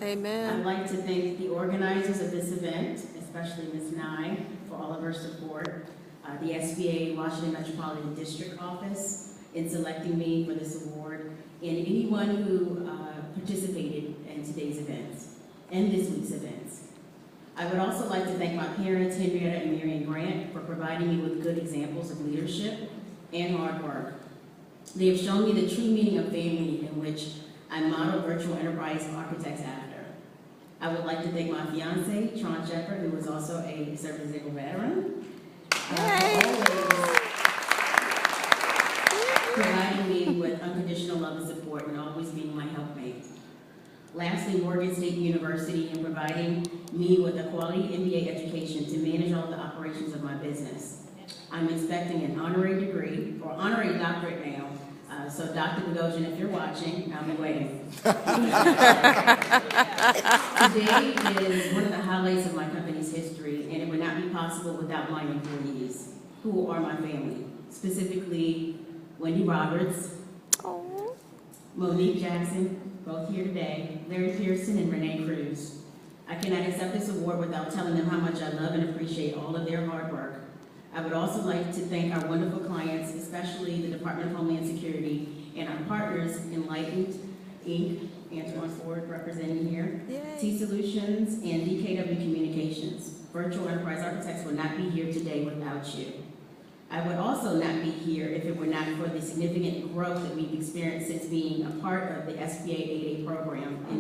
Amen. I'd like to thank the organizers of this event, especially Ms. Nye, for all of her support, the SBA Washington Metropolitan District Office in selecting me for this award, and anyone who participated in today's events and this week's events. I would also like to thank my parents, Henrietta and Marion Grant, for providing me with good examples of leadership and hard work. They have shown me the true meaning of family, in which I model virtual enterprise architects after. I would like to thank my fiance, Tron Shepard, who is also a service-able veteran, for always providing me with unconditional love and support and always being my helpmate. Lastly, Morgan State University in providing me with a quality MBA education to manage all the operations of my business. I'm expecting an honorary degree, or honorary doctorate now, so Dr. Bogosian, if you're watching, I'll be waiting. Today is one of the highlights of my company's history, and it would not be possible without my employees, who are my family, specifically Wendy Roberts, Monique Jackson, both here today, Larry Pearson, and Renee Cruz. I cannot accept this award without telling them how much I love and appreciate all of their hard work. I would also like to thank our wonderful clients, especially the Department of Homeland Security, and our partners, Enlightened, Inc., Antoine Ford representing here, Yay. T Solutions, and DKW Communications. Virtual Enterprise Architects would not be here today without you. I would also not be here if it were not for the significant growth that we've experienced since being a part of the SBA 8A program in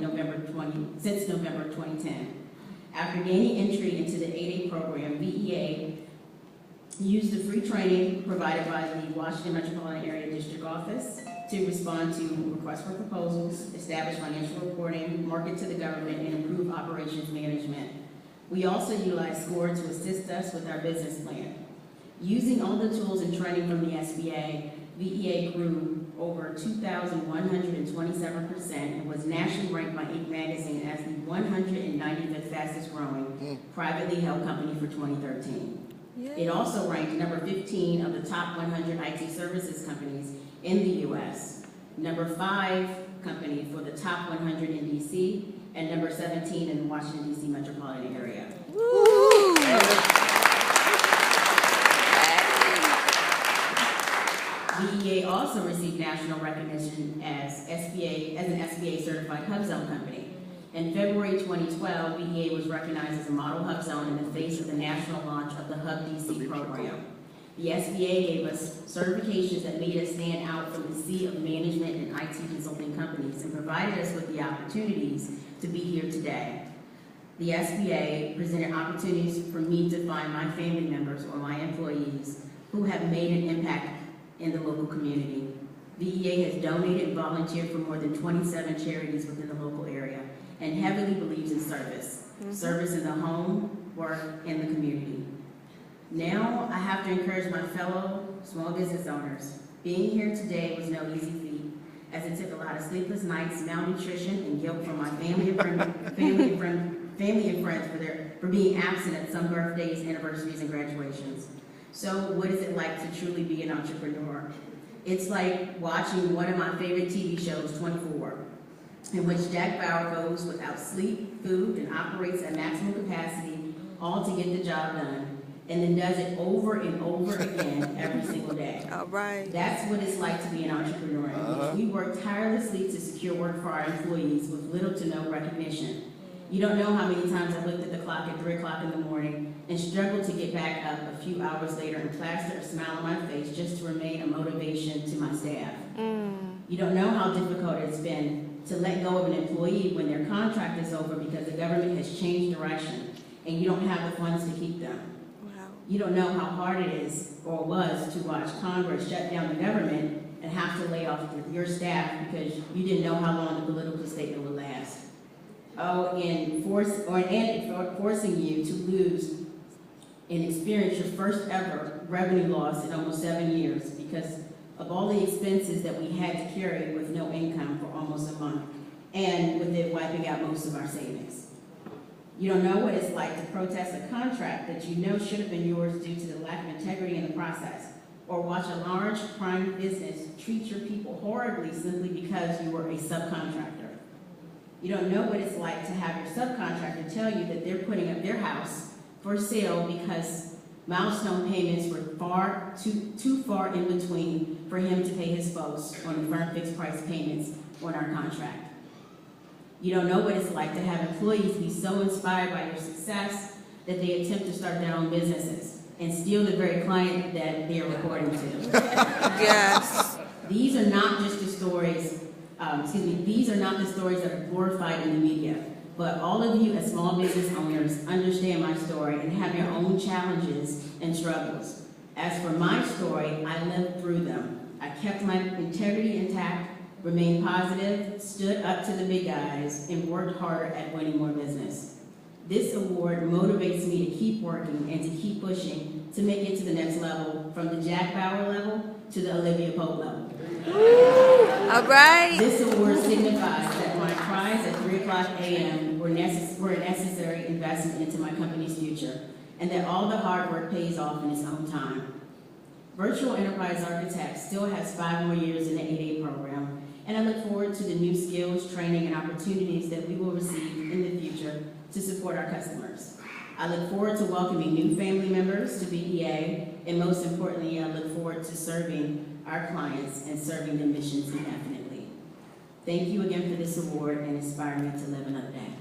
since November 2010. After gaining entry into the 8A program, VEA used the free training provided by the Washington Metropolitan Area District Office to respond to requests for proposals, establish financial reporting, market to the government, and improve operations management. We also utilized SCORE to assist us with our business plan. Using all the tools and training from the SBA, VEA grew over 2,127% and was nationally ranked by Inc. magazine as the 195th fastest growing privately held company for 2013. It also ranked number 15 of the top 100 IT services companies in the U.S., number 5 company for the top 100 in D.C., and number 17 in the Washington, D.C. metropolitan area. Woo! VEA also received national recognition as an SBA certified hub zone company. In February 2012, VEA was recognized as a model hub zone in the face of the national launch of the Hub DC program. The SBA gave us certifications that made us stand out from the sea of management and IT consulting companies and provided us with the opportunities to be here today. The SBA presented opportunities for me to find my family members or my employees who have made an impact in the local community. VEA has donated and volunteered for more than 27 charities within the local area and heavily believes in service. Service in the home, work, and the community. Now, I have to encourage my fellow small business owners. Being here today was no easy feat, as it took a lot of sleepless nights, malnutrition, and guilt from my family and friends for being absent at some birthdays, anniversaries, and graduations. So, what is it like to truly be an entrepreneur? It's like watching one of my favorite TV shows, 24, in which Jack Bauer goes without sleep, food, and operates at maximum capacity, all to get the job done, and then does it over and over again every single day. All right. That's what it's like to be an entrepreneur. We work tirelessly to secure work for our employees with little to no recognition. You don't know how many times I looked at the clock at 3 o'clock in the morning and struggled to get back up a few hours later and plaster a smile on my face just to remain a motivation to my staff. You don't know how difficult it's been to let go of an employee when their contract is over because the government has changed direction and you don't have the funds to keep them. Wow. You don't know how hard it is or was to watch Congress shut down the government and have to lay off your staff because you didn't know how long the political statement would last. Oh, and forcing you to lose and experience your first ever revenue loss in almost 7 years because of all the expenses that we had to carry with no income for almost a month, and with it wiping out most of our savings. You don't know what it's like to protest a contract that you know should have been yours due to the lack of integrity in the process, or watch a large prime business treat your people horribly simply because you were a subcontractor. You don't know what it's like to have your subcontractor tell you that they're putting up their house for sale because milestone payments were too far in between for him to pay his folks on the firm fixed price payments on our contract. You don't know what it's like to have employees be so inspired by your success that they attempt to start their own businesses and steal the very client that they are reporting to. Yes. These are not just the stories, these are not the stories that are glorified in the media, but all of you as small business owners understand my story and have your own challenges and struggles. As for my story, I lived through them. I kept my integrity intact, remained positive, stood up to the big guys, and worked harder at winning more business. This award motivates me to keep working and to keep pushing to make it to the next level, from the Jack Bauer level to the Olivia Pope level. All right. This award signifies that my cries at 3:00 a.m. were a necessary investment into my company's future, and that all the hard work pays off in its own time. Virtual Enterprise Architect still has 5 more years in the 8A program, and I look forward to the new skills, training, and opportunities that we will receive in the future to support our customers. I look forward to welcoming new family members to BEA, and most importantly, I look forward to serving our clients and serving their missions indefinitely. Thank you again for this award and inspiring me to live another day.